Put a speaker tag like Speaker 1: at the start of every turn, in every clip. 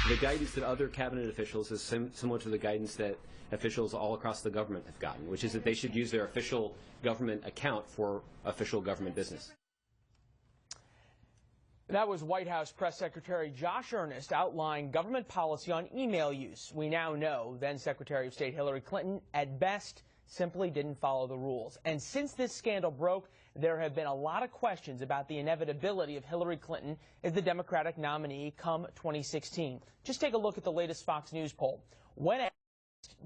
Speaker 1: The guidance that other cabinet officials is similar to the guidance that officials all across the government have gotten, which is that they should use their official government account for official government business.
Speaker 2: That was White House Press Secretary Josh Earnest outlining government policy on email use. We now know then Secretary of State Hillary Clinton, at best, simply didn't follow the rules. And since this scandal broke, there have been a lot of questions about the inevitability of Hillary Clinton as the Democratic nominee come 2016. Just take a look at the latest Fox News poll. When asked,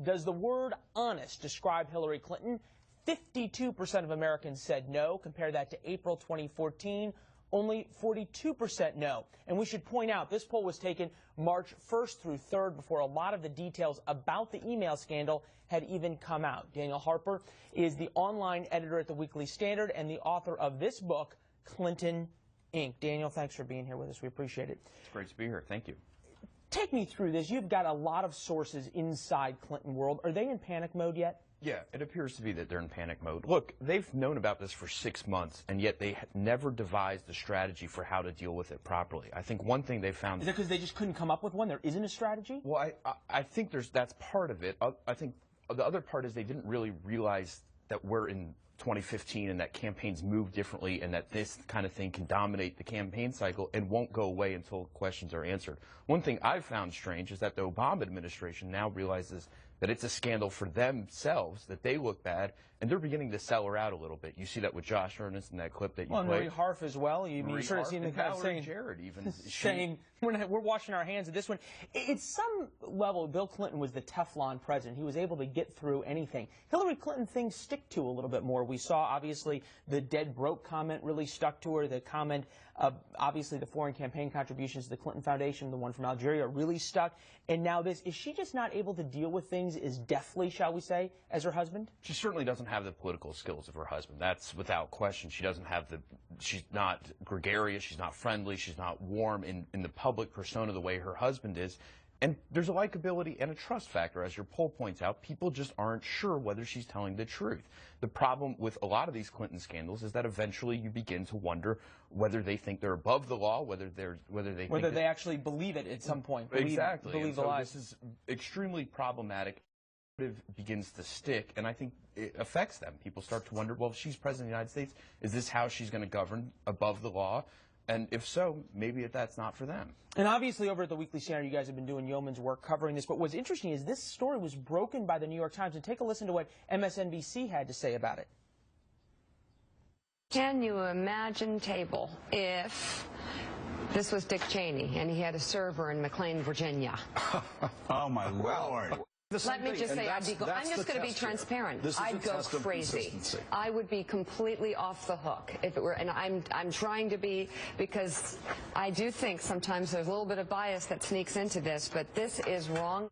Speaker 2: does the word honest describe Hillary Clinton? 52% of Americans said no. Compare that to April 2014. Only 42% no. And we should point out this poll was taken March 1st through 3rd before a lot of the details about the email scandal had even come out. Daniel Halper is the online editor at the Weekly Standard and the author of this book, Clinton, Inc. Daniel, thanks for being here with us. We appreciate it.
Speaker 3: It's great to be here. Thank you.
Speaker 2: Take me through this. You've got a lot of sources inside Clinton world. Are they in panic mode yet?
Speaker 3: Yeah, it appears to be that they're in panic mode. Look, they've known about this for 6 months, and yet they never devised a strategy for how to deal with it properly. I think one thing they found...
Speaker 2: Is it because they just couldn't come up with one? There isn't a strategy?
Speaker 3: Well, I think that's part of it. I think the other part is they didn't really realize that we're in 2015 and that campaigns move differently and that this kind of thing can dominate the campaign cycle and won't go away until questions are answered. One thing I've found strange is that the Obama administration now realizes that it's a scandal for themselves, that they look bad, and they're beginning to sell her out a little bit. You see that with Josh Earnest in that clip that you played.
Speaker 2: Well, Marie Harf as well. You sort of seen the kind of saying,
Speaker 3: Jared even
Speaker 2: saying we're washing our hands of this one. At some level, Bill Clinton was the Teflon president. He was able to get through anything. Hillary Clinton, things stick to a little bit more. We saw, obviously, the dead broke comment really stuck to her. The comment of, obviously, the foreign campaign contributions to the Clinton Foundation, the one from Algeria, really stuck. And now this. Is she just not able to deal with things as deftly, shall we say, as her husband?
Speaker 3: She certainly doesn't have the political skills of her husband. That's without question. She doesn't have she's not gregarious, she's not friendly, she's not warm in the public persona the way her husband is. And there's a likability and a trust factor. As your poll points out, people just aren't sure whether she's telling the truth. The problem with a lot of these Clinton scandals is that eventually you begin to wonder whether they think they're above the law, whether they
Speaker 2: actually believe it at some point.
Speaker 3: Exactly.
Speaker 2: Believe the lies.
Speaker 3: This is extremely problematic. Begins to stick, and I think it affects them. People start to wonder, well, if she's president of the United States, is this how she's going to govern above the law? And if so, maybe that's not for them.
Speaker 2: And obviously over at the Weekly Standard, you guys have been doing yeoman's work covering this. But what's interesting is this story was broken by the New York Times. And take a listen to what MSNBC had to say about it.
Speaker 4: Can you imagine, Table, if this was Dick Cheney and he had a server in McLean, Virginia?
Speaker 5: Oh, my Lord.
Speaker 4: Let me just say, I'm just going to be transparent. I'd go crazy. I would be completely off the hook if it were, and I'm trying to be, because I do think sometimes there's a little bit of bias that sneaks into this, but this is wrong.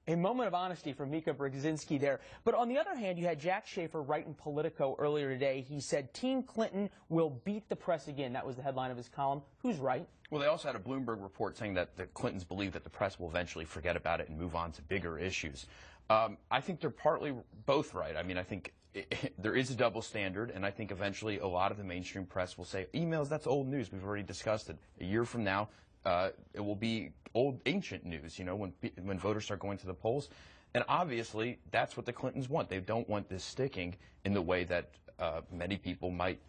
Speaker 2: A moment of honesty from Mika Brzezinski there. But on the other hand, you had Jack Schaefer write in Politico earlier today. He said, Team Clinton will beat the press again. That was the headline of his column. Who's right?
Speaker 3: Well, they also had a Bloomberg report saying that the Clintons believe that the press will eventually forget about it and move on to bigger issues. I think they're partly both right. I mean, I think there is a double standard, and I think eventually a lot of the mainstream press will say, emails, that's old news. We've already discussed it. A year from now, it will be old, ancient news, you know, when voters start going to the polls. And obviously, that's what the Clintons want. They don't want this sticking in the way that many people might,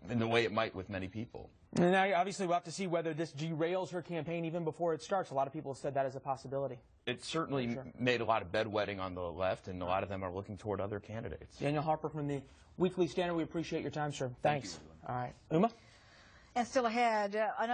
Speaker 3: in the way it might with many people.
Speaker 2: And now, obviously, we'll have to see whether this derails her campaign even before it starts. A lot of people have said that as a possibility.
Speaker 3: It certainly made a lot of bedwetting on the left, and a lot of them are looking toward other candidates.
Speaker 2: Daniel Halper from the Weekly Standard, we appreciate your time, sir. Thanks.
Speaker 3: Thank you.
Speaker 2: All right. Uma?
Speaker 6: And still ahead, another